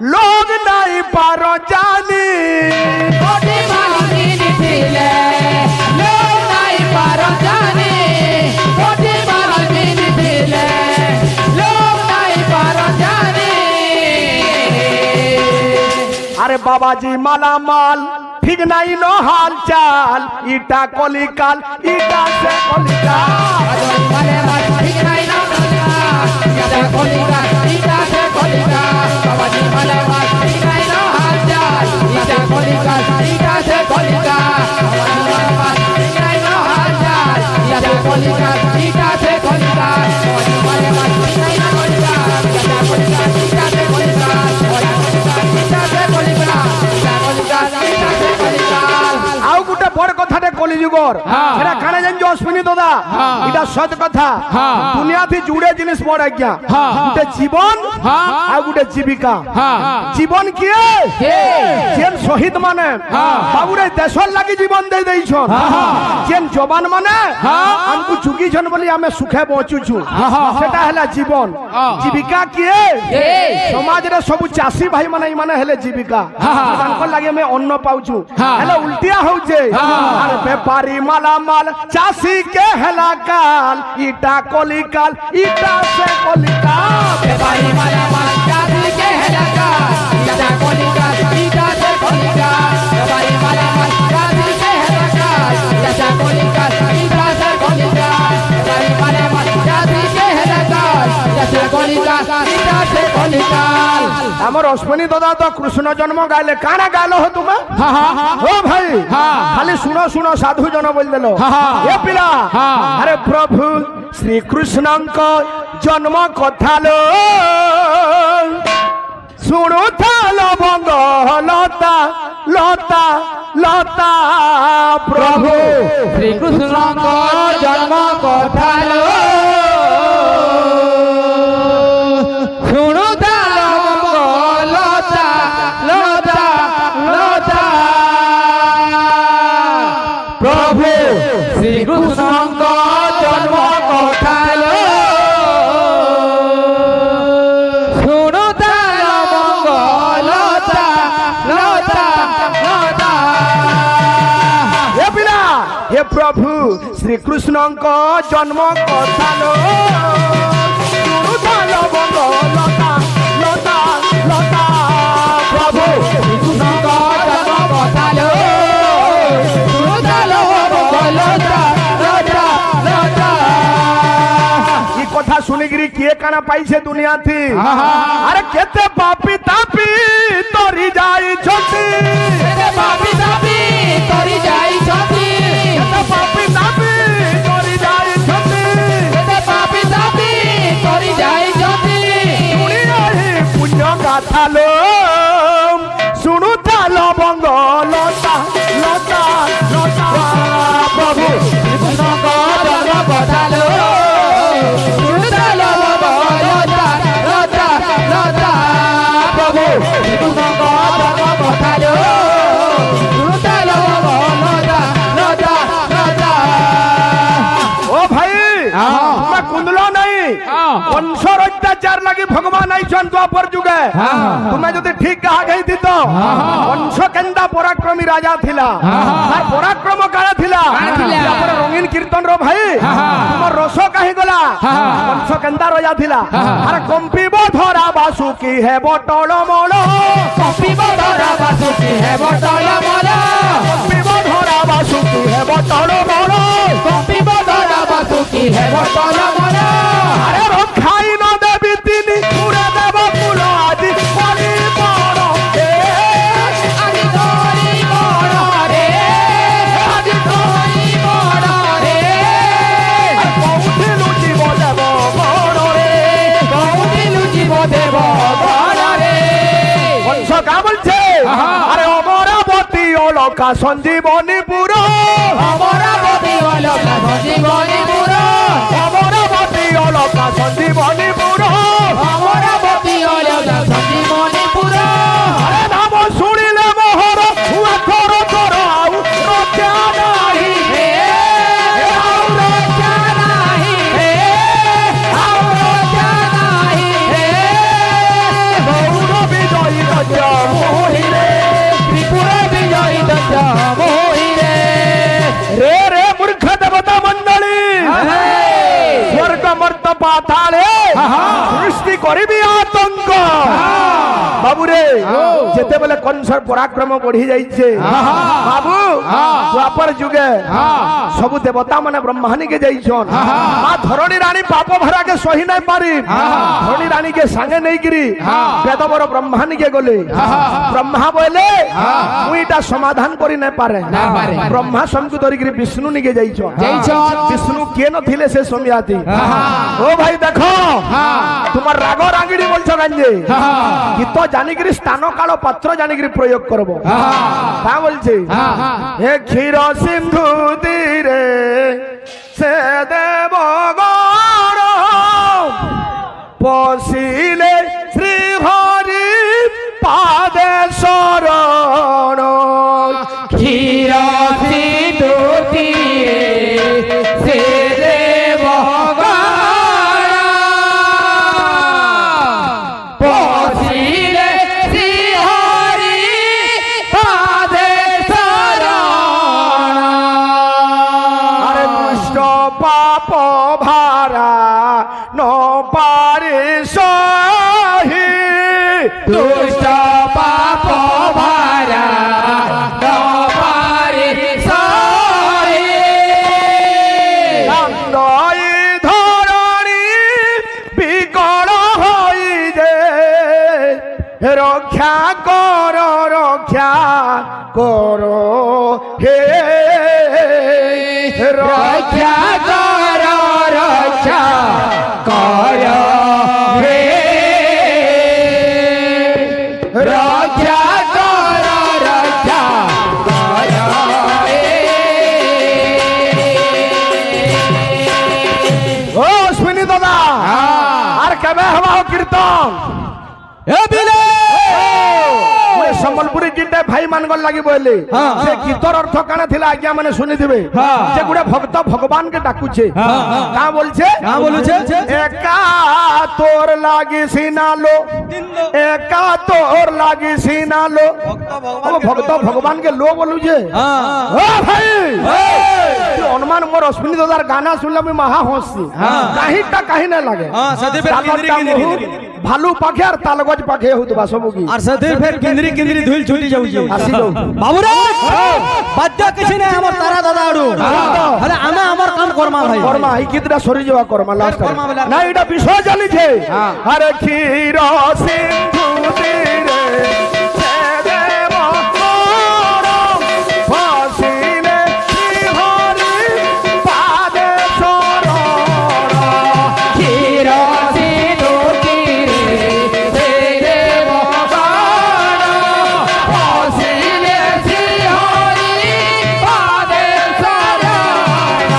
লোক নাই পার জানি কোটি ভালো দিন ছিলে লোক নাই পার জানি কোটি ভালো দিন ছিলে লোক নাই পার জানি আরে বাবাজি মালামাল ঠিক নাই ন হাল চাল ইটা কলিকাল ইটা সে কলিকাল মানে মানে ঠিক নাই না এটা কলিকা এটা সে কলিকা বাবাজি মানে মানে ঠিক নাই না হাল চাল এটা কলিকা এটা সে কলিকা বাবাজি মানে মানে ঠিক নাই না হাল চাল এটা কলিকা এটা সে কলিকা বাবাজি মানে মানে ঠিক নাই না কলিকা এটা কলিকা এটা সে কলিকা এটা সে কলিকা এটা কলিকা এটা সে কলিকা আউ গোটে বড় কথাতে কলিযুগর সেটা কানে জানছ অশ্বিনী দাদা এটা সত কথা দুনিয়াতে জুড়ে জিনিস বড় আজ্ঞা গোটে জীবন আর গোটে জীবিকা জীবন কি যেন শহীদ মানে বাবুরে দেশর লাগি জীবন দেই দেইছন যেন জবান মানে আমকু চুকিছন বলি আমি সুখে বঞ্চুছু সেটা হলা জীবন জীবিকা কি সমাজের সবু চাষী ভাই মানে মানে হেলে জীবিকা তাঙ্কর লাগি আমি অন্ন পাউছু হেলে উল্টিয়া হউছে আর বেপারি মালামাল চাষী কে হেলা কাল ইটা কলিকাল ইটা সে কলিকাল বেপারি মালামাল চাষী কে হেলা কাল ইটা কলিকাল ইটা সে কলিকাল বেপারি মালামাল চাষী কে হেলা কাল ইটা কলিকাল ইটা সে কলিকাল বেপারি মালামাল চাষী কে হেলা কাল ইটা কলিকাল ইটা সে কলিকাল আমার অশ্বিনী দাদা তো কৃষ্ণ জন্ম গাইলে কানা গাইলো হো তুমি ও ভাই খালি শুনো শুনো সাধু জন বল দিল এ পিলা আরে প্রভু শ্রীকৃষ্ণଙ୍କ জন্ম কথা লো শুণু থাল বঙ্গ লতা লতা লতা প্রভু শ্রীকৃষ্ণଙ୍କ জন্ম কথা লো শুণু তাল লতা লতা লতা প্রভু শ্রীকৃষ্ণଙ୍କ জন্ম কথা লো শুণু তাল লতা লতা লতা হে পিলা হে প্রভু শ্রীকৃষ্ণଙ୍କ জন্ম কথা লো শুণু থাল বঙ্গ লতা লতা লতা প্রভু শ্রীকৃষ্ণଙ୍କ জন্ম কথা লো শুণু তাল লতা লতা লতা ই কথা শুনিকি কিয়ে কানা পাইছে দুনিয়া থি আরে কেতে পাপি তাপি তরি যাইছতি কেতে পাপি তাপি তরি যাইছতি কেতে পাপি তাপি তরি যাইছতি কেতে পাপি তাপি তরি যাইছতি শুনি রহি পুণ্য গাথা লো শুণু থাল বঙ্গ লতা লতা লতা প্রভু শ্রীকৃষ্ণଙ୍କ জন্ম কথা লো শুণু তাল লতা লতা লতা প্রভু শ্রীকৃষ্ণଙ୍କ জন্ম কথা লো শুণু তাল লতা লতা লতা ও ভাই তোমা কুন্দল নাই বংশর অত্যাচার লাগি ভগবান আইছন দ্বাপর যুগে তুমি যদি ঠিক গাহা গাই দিত বংশ কেন্দা পরাক্রমী রাজা থিলা তার পরাক্রম কারা থিলা তারপরে রঙিন কীর্তন র ভাই তোমার রস কাহি গলা বংশ কেন্দা রাজা থিলা আরে কম্পিব ধরা বাসুকি হে বটল মল কপিব ধরা বাসুকি হে বটল মল কম্পিব ধরা বাসুকি হে বটল মল কপিব ধরা বাসুকি হে বটল মল আরে রক্ষাই ন দেবী তিনি পুরে দেব কুল আদি কলি বড় আদি ধরি বড় রে আদি ধরি বড় রে কৌঠি লুচিব দেব বড় রে কৌটি লুচিব দেব বড় রে বংশ কা বলছে আরে অমরাবতী অলকা সঞ্জীবনীপুর অমরাবতী অলকা সঞ্জীবনীপুর অমরাবতী অলকা সঞ্জীবনীপুর অমরাবতী অলকা সঞ্জীবনীপুর আরে নাম শুনিলে মোহর হুয়া থর থর আউ রক্ষা নাহি হে আউ রক্ষা নাহি হে আউ রক্ষা নাহি হে গৌর বিজয়ী পাতালে সৃষ্টি করিবি আতঙ্ক বাবুরে যেতেবেলে কংসর পরাক্রম বঢ়ি যাইছে বাবু দ্বাপর যুগে সবু দেবতা মানে ব্রহ্মানিকে যাইছন মা ধরণী রানী পাপ ভরাকে সহি নাই পারি ধরণী রানীকে সাঙ্গে নেইকিরি বেদবর ব্রহ্মানিকে গলে ব্রহ্মা বলে মুই এটা সমাধান করি নাই পারে ব্রহ্মা সমকু ধরিকিরি বিষ্ণু নিকে যাইছন বিষ্ণু কে নথিলে সে সমিয়াতি ও ভাই দেখো তোমার রাগ রাগিড়ি বলছো গাঞ্জে গীত জানিকিরি স্থান কাল পাত্র জানিকিরি প্রয়োগ করব তা বলছে হে ক্ষীর সিন্ধু তীরে সে দেব গণ পশিলে শ্রী হরি পাদে শরণ ক্ষীর সিন্ধু তীরে সে দেব গণ পশিলে শ্রী হরি পাদে শরণ আরে দুষ্ট পাপ ভারা ন পারে সহি দুষ্ট পাপ ভারা নপারে সহি কান্দই ধরণী বিকল হই যে রক্ষা কর হে রক্ষা কর রক্ষা কর হে রক্ষা কর রক্ষা কর হে ও অশ্বিনী দাদা আর কেবে হবা কীর্তন এ বিলে সম্বলপুরী গীতে ভাই মানগর লাগি বলে সে গীতর অর্থ কানে থিলা আজ্ঞা মানে শুনিথিবে যে গুড়ে ভক্ত ভগবানকে ডাকুছে কা বলছে একা তোর লাগি সিনালো একা তোর লাগি সিনালো ভক্ত ভগবানকে লো বলুছে ও ভাই তুই অনুমান মোর অশ্বিনী দাদার গানা শুনলে আমি মহা হসছি কাহিটা কাহি না লাগে ভালু পাখে আর তালগজ পাখে হউতবা সবু কি আর সেদিন ফের কিন্দ্রি কিন্দ্রি ধুল ছুটি যাউছে আসি যাও বাবুরে বাদ্য কিছু নাই আমার তারা দাদা আড়ু হলে আমি আমার কাম করমা ভাই কর্মা এই গীতটা সরি যাওয়া কর্মা লাস্ট কর্মা বলা। না এটা বিষয় জানিছে আরে ক্ষীর সিন্ধু তীরে সে দেব গৌরব, ফসিলে শ্রীহরি পাদে শরণ। ক্ষীর সিন্ধু তীরে সে দেব গণ পশিলে শ্রী হরি পাদে শরণ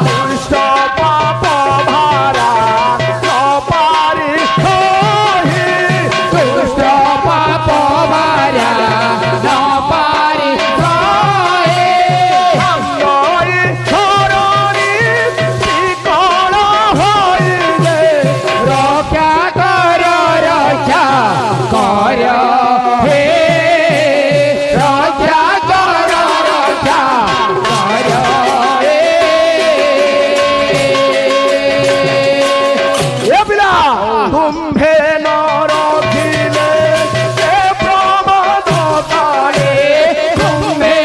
দুষ্ট পাপ ভারা নপারি সহি। দুষ্ট পাপ ভারা নপারি সহি ভাঙ্গই ধরণী বিকল হইলে রক্ষা কর রক্ষা কর হে রক্ষা কর রক্ষা কর হে এ পিলা তুম্ভে নরখিলে সে প্রমাদ কালে কুম্ভে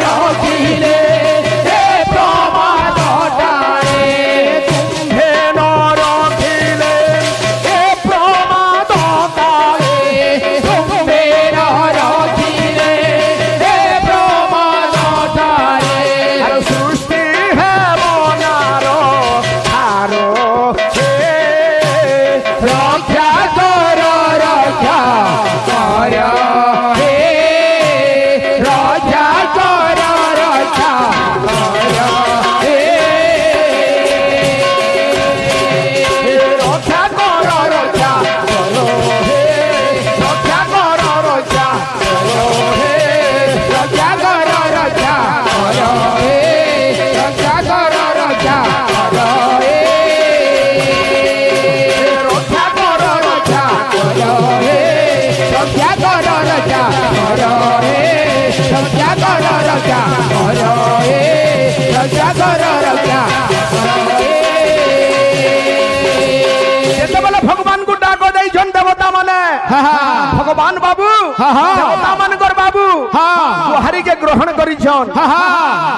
রখিলে হে প্রমাদ টানে তুম্ভে নরখিলে সে প্রমাদ কালে কুম্ভে রখিলে হে প্রমাদ টানে আর সৃষ্টি হে মনার আরো হে রক্ষা ভগবান বাবু দেবতা মানকর বাবু গুহারি কে গ্রহণ করিছন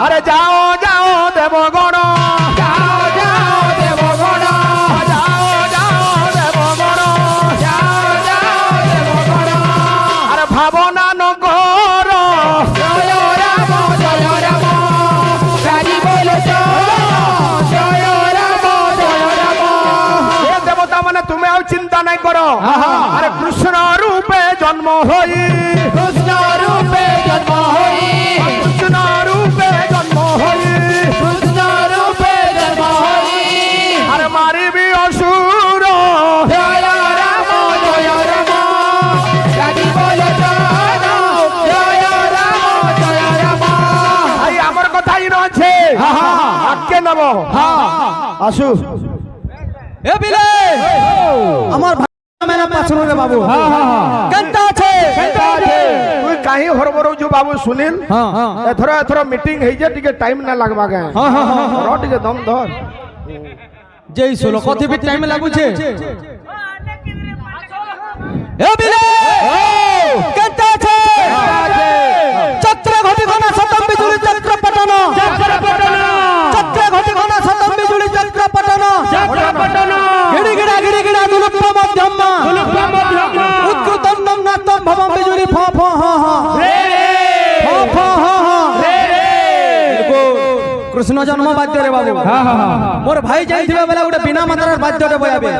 আরে যাও যাও দেবগণ যাও যাও দেবগণ যাও যাও দেবগণ যাও যাও দেবগণ আরে ভাবনা নগর জয় রাম গাড়ি বলো জয় রাম এ দেবতা মানে তুমি আর চিন্তা নাই করো আরে কৃষ্ণ রূপে জন্ম হই কৃষ্ণ রূপে জন্ম হই কৃষ্ণ রূপে জন্ম হই কৃষ্ণ রূপে জন্ম হই আরে মারিবি অসুর জয় রাম গাড়ি বলো জয় রাম ভাই আমার কথাই রয়েছে আজকে নেব আসু এ বিলে আমার ভাই মেলা পাছন রে বাবু কেনটা আছে তুই কাহি হরবরৌছু বাবু সুনীল এথর এথর মিটিং হইছে টিকে টাইম না লাগবা কে র টিকে দম ধর যেই সোলো কত বি টাইম লাগুছে এ বিলে কেনটা আছে চক্র ঘটি ঘনা শতম বিজুলি চক্র পটন চক্র ঘটি ঘনা শতম বিজুলি চক্র পটন গিড়ি গিড়া দুলুপ্ত মধ্যম উৎকৃতন্নম নাতম ভবম বিজুলি ফ ফ হ হ ফ হ হ কৃষ্ণ জন্ম বাদ্য রে বাবু মোর ভাই যাইথিবা বেলা গোটে বিনা মাত্রার বাদ্যଟେ বজাবে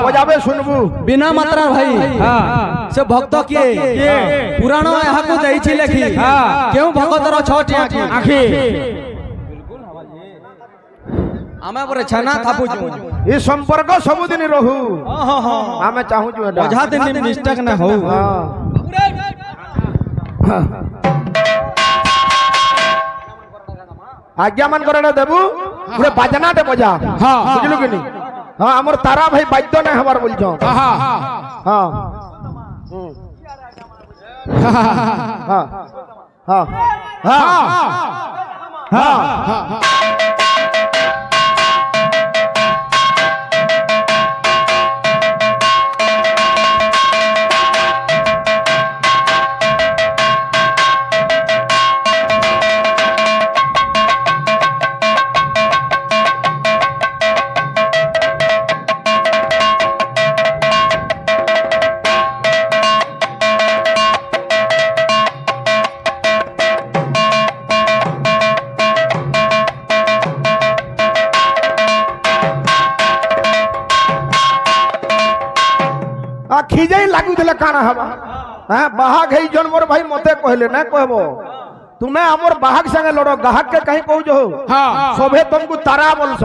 বজাবে শুনবু বিনা মাত্রার ভাই সে ভক্ত কিয়ে পুরাণ এহাকু দেইছি লেখি কেউ ভক্তর ছটি আখি ଆମେ ପରେ ଛେନା ଥାପୁଛୁ ଏ ସମ୍ପର୍କ ସବୁଦିନ ରହୁ ଆମେ ଚାହୁଁଛୁ ଏଟା ଅଝା ଦିନ ମିଷ୍ଟେକ୍ ନା ହଉ ଆଜ୍ଞା ମାନଙ୍କର ଏଟା ଦେବୁ ଗୋଟେ ବାଜନାଟେ ବଜା ବୁଝିଲୁ କି ନି ହଁ ଆମର ତାରା ଭାଇ ବାଦ୍ୟ ନାଇଁ ହବାର ବୋଲଛ ଖିଜାଇ ଲାଗୁଥିଲେ କାଣା ହବା হ্যাঁ বাহাগ হেই জন্মর ভাই মতে কহিলে না কহব তুমি আমার বাহাগ সঙ্গে লড় গাহক কে কাহি কହୁছ সবে তুমকু তারা বলছ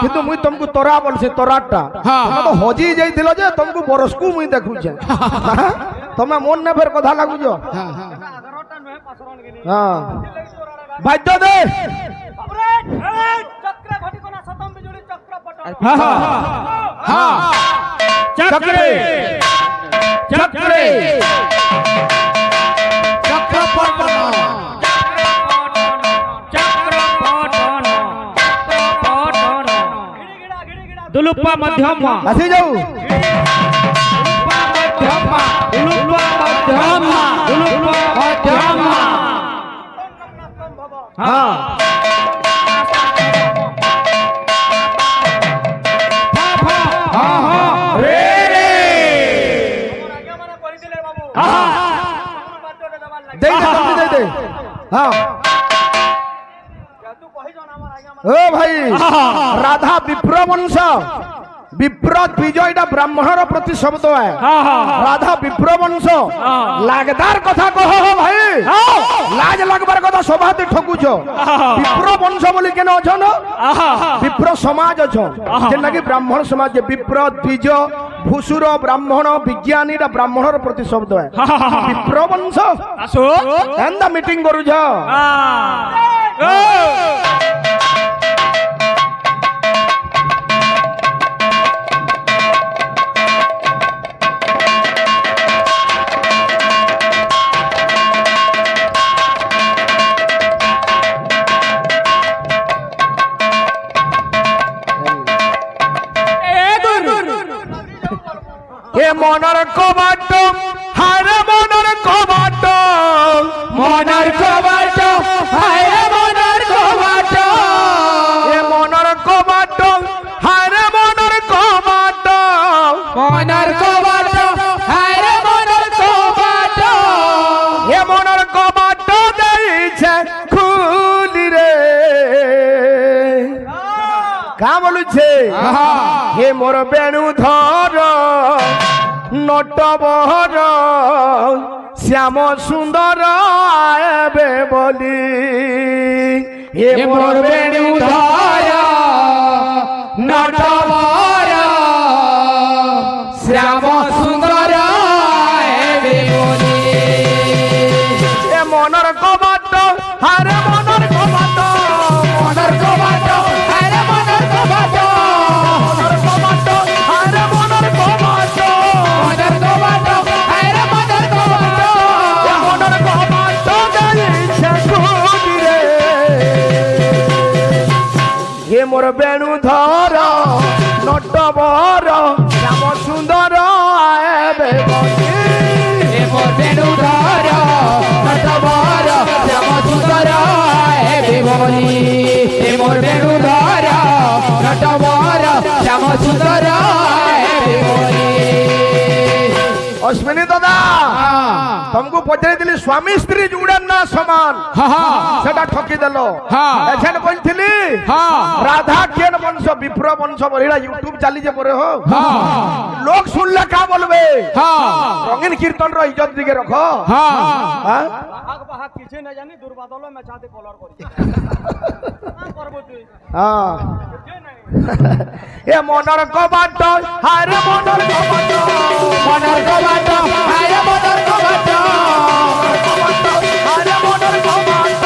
কিন্তু মুই তুমকু তোরা বলছি তোরাটা তুমি তো হজি যাইছিল যে তুমকু বরসকু মুই দেখুছে তুমি মন না ফের কথা লাগুছ হ্যাঁ বাদ্য দে চক্র ঘটিকোনা শতম বিজুলি চক্র পটন চক্রে চক্রে দুলুপ্পা মধ্যম আসি যাও হ্যাঁ ও ভাই রাধা বিপ্র বংশ বিপ্র বিজয়টা ব্রাহ্মণর প্রতি শব্দ রাধা বিপ্র বংশ লাগদার কথা কহ ভাই লাজ লাগবার কথা সভাতে ঠকুছ বিপ্র বংশ বলি কেন অছ বিপ্র সমাজ অছ যেটাকি ব্রাহ্মণ সমাজ বিপ্র দ্বিজ ভূসুর ব্রাহ্মণ বিজ্ঞানী ব্রাহ্মণর প্রতি শব্দ বিপ্র বংশ এন্দা মিটিং করুছ এ মনের কবাট হারে মনের কবাট মনের কবাট হায় মনের কবাট এ মনের কবাট হারে মনের কবাট মনের কবাট হায় মনের কবাট এ মনের কবাট দেইছে খুলি রে কা বলুছে হে মোর বেণু ধর নটবর শ্যাম সুন্দর আবে বলি হে এ মোর বেণু ধর নটবর শ্যাম সুন্দর এবে বলি এ মনের কবাট হারে মনের কবাট মনের কবাট হায় মনের কবাট মনের কবাট হারে মনের কবাট মনের কবাট হায় মনের কবাট এ মনের কবাট দেইছে খুলি রে হে মোর বেণু ধর নটবর শ্যাম সুন্দর আবে বলি এ মোর বেণু ধর নটবর শ্যাম সুন্দর এবে বলি এ মোর বেণু ধর নটবর শ্যাম সুন্দর এবে বলি অশ্বিনী দাদা তমকু পচারিলি স্বামী স্ত্রী জুড়েন না সমান সেটা ঠকি দেল এখানে বলছিলি রাধা কেন বংশ বিপ্র বংশ বলিরা ইউটিউব চালিছে পরে হো লোক শুনলে কা বলবে রঙিন কীর্তন র ইজ্জত দিকে রখ হ্যাঁ? বাহাক বাহাক কিছু না জানি দুর্বাদল মে চাতে কলর করি করব তুই হ্যাঁ। এ মনের কবাট হারে মনের কবাট মনের কবাট হায় মনের কবাট হারে মনের কবাট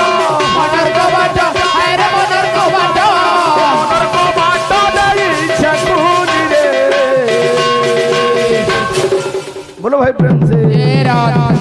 মনের কবাট হায় মনের কবাট মনের কবাট দেইছে খুলি রে বলো ভাই প্রেম সে এ রাধা